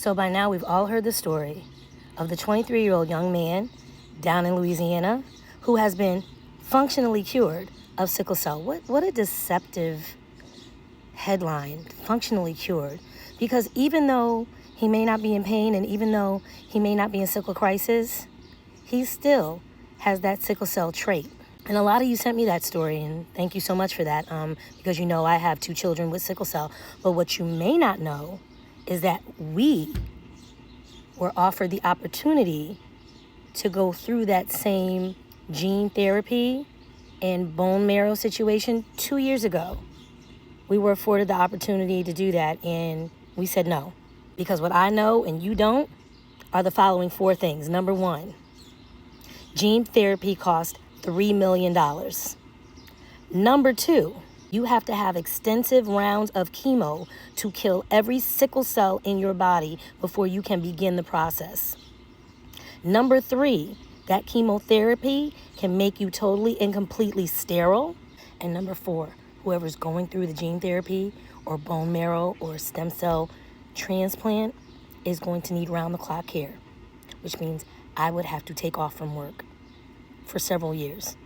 So by now we've all heard the story of the 23-year-old young man down in Louisiana who has been functionally cured of sickle cell. What a deceptive headline, functionally cured. Because even though he may not be in pain and even though he may not be in sickle crisis, he still has that sickle cell trait. And a lot of you sent me that story, and thank you so much for that, because you know I have 2 children with sickle cell. But what you may not know is that we were offered the opportunity to go through that same gene therapy and bone marrow situation 2 years ago. We were afforded the opportunity to do that, and we said no. Because what I know and you don't are the following 4 things. Number 1, gene therapy costs $3 million. Number 2, you have to have extensive rounds of chemo to kill every sickle cell in your body before you can begin the process. Number 3, that chemotherapy can make you totally and completely sterile. And number 4, whoever's going through the gene therapy or bone marrow or stem cell transplant is going to need round-the-clock care, which means I would have to take off from work for several years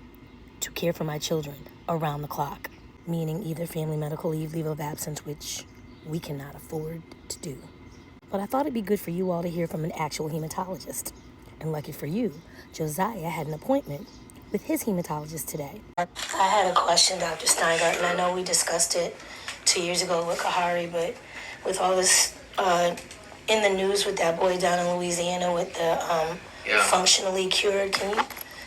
to care for my children around the clock, meaning either family medical leave, leave of absence, which we cannot afford to do. But I thought it'd be good for you all to hear from an actual hematologist. And lucky for you, Josiah had an appointment with his hematologist today. I had a question, Dr. Steingart, and I know we discussed it 2 years ago with Kahari, but with all this in the news with that boy down in Louisiana with the functionally cured, can you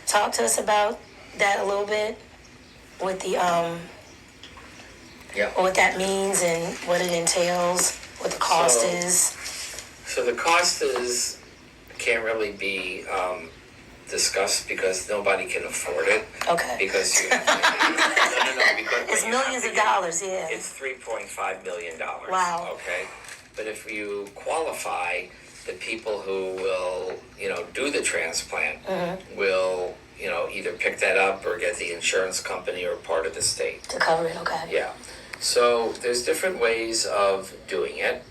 talk to us about that a little bit with the what that means and what it entails, what the cost is? So the cost can't really be discussed because nobody can afford it. Okay. Because you have to, because it's millions of dollars, yeah. It's $3.5 million. Wow. Okay. But if you qualify, the people who will, do the transplant will, either pick that up or get the insurance company or part of the state to cover it. Okay. Yeah. So there's different ways of doing it.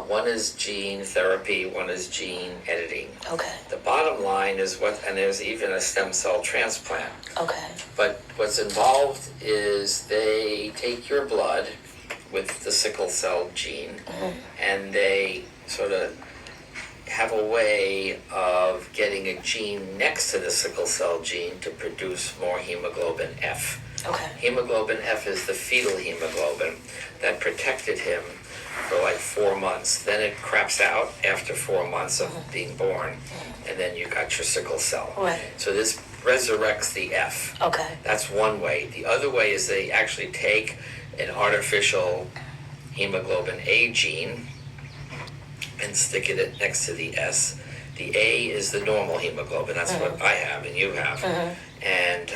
One is gene therapy, one is gene editing. Okay. The bottom line is and there's even a stem cell transplant. Okay. But what's involved is they take your blood with the sickle cell gene, and they sort of have a way of getting a gene next to the sickle cell gene to produce more hemoglobin F. Okay. Hemoglobin F is the fetal hemoglobin that protected him for like 4 months. Then it craps out after 4 months of being born, and then you got your sickle cell. Right. So this resurrects the F. Okay. That's one way. The other way is they actually take an artificial hemoglobin A gene and stick it next to the S. The A is the normal hemoglobin. That's what I have and you have. And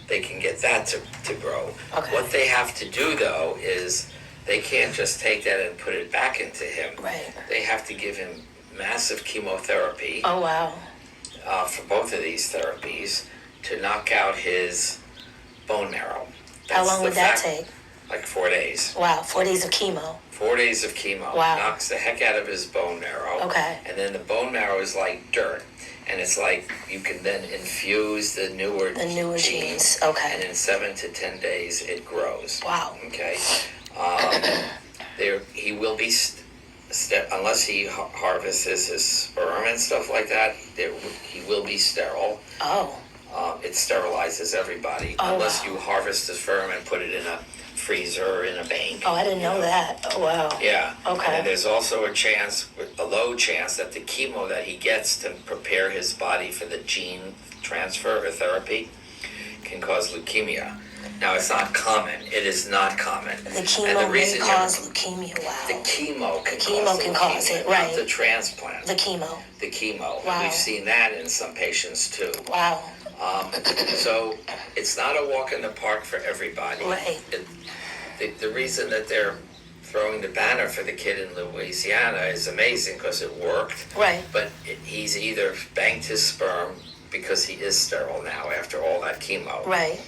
they can get that to grow. Okay. What they have to do, though, is they can't just take that and put it back into him. Right. They have to give him massive chemotherapy. Oh, wow. For both of these therapies to knock out his bone marrow. How long would that take? Like 4 days. Wow, 4 days of chemo. 4 days of chemo. Wow. Knocks the heck out of his bone marrow. Okay. And then the bone marrow is like dirt. And it's like you can then infuse the newer genes. Okay. And in 7 to 10 days it grows. Wow. Okay. He will be, unless he harvests his sperm and stuff like that, he will be sterile. Oh. It sterilizes everybody unless you harvest the sperm and put it in a freezer or in a bank. Oh, I didn't know that. Oh, wow. Yeah. Okay. And then there's also a low chance that the chemo that he gets to prepare his body for the gene transfer or therapy can cause leukemia. Now, it's not common. It is not common. The chemo may cause leukemia. Wow. The chemo can cause it, right. Not the transplant. The chemo. The chemo. Wow. We've seen that in some patients, too. Wow. So it's not a walk in the park for everybody. Right. The reason that they're throwing the banner for the kid in Louisiana is amazing because it worked. Right. But he's either banked his sperm because he is sterile now after all that chemo. Right.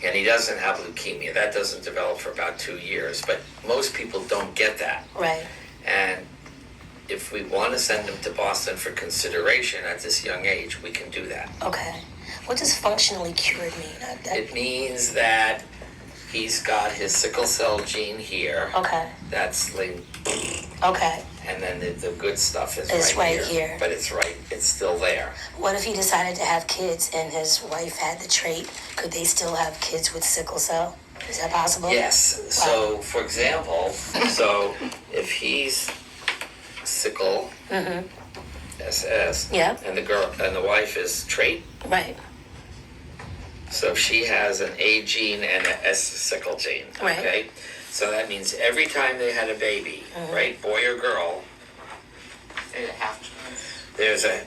And he doesn't have leukemia. That doesn't develop for about 2 years. But most people don't get that. Right. And if we want to send him to Boston for consideration at this young age, we can do that. Okay. What does functionally cured mean? It means that he's got his sickle cell gene here. Okay. That's linked. Okay. And then the good stuff is It's right right here. But it's still there. What if he decided to have kids and his wife had the trait? Could they still have kids with sickle cell? Is that possible? Yes. So, for example, so if he's sickle, SS, Yeah. and the wife is trait. Right. So if she has an A gene and an S sickle gene, Right. okay? So that means every time they had a baby, right, boy or girl, there's a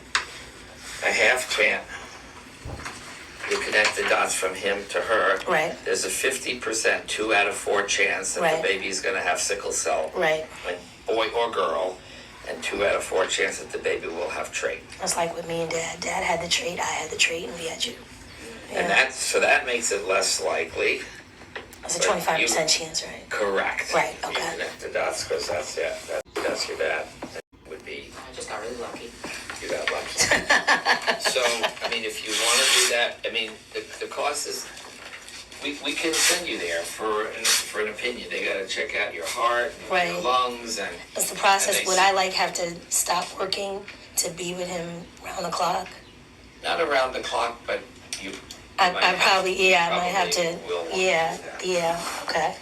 half chance. You connect the dots from him to her. Right. There's a 50%, 2 out of 4 chance that Right. the baby's going to have sickle cell. Right. Like boy or girl, and 2 out of 4 chance that the baby will have trait. That's like with me and Dad. Dad had the trait, I had the trait, and we had you. Yeah. And that makes it less likely. It's a but 25% chance, right? Correct. Right, You okay. connect the dots because that's your dad. That would be, I just got really lucky. you got lucky. So, I mean, if you want to do that, I mean, the cost is, we can send you there for an opinion. They got to check out your heart, and Right. your lungs, and What's the process? And they- Would I have to stop working to be with him round the clock? not around the clock, but you. I might have- probably, I might have to, probably will want to yeah, do that. yeah, okay.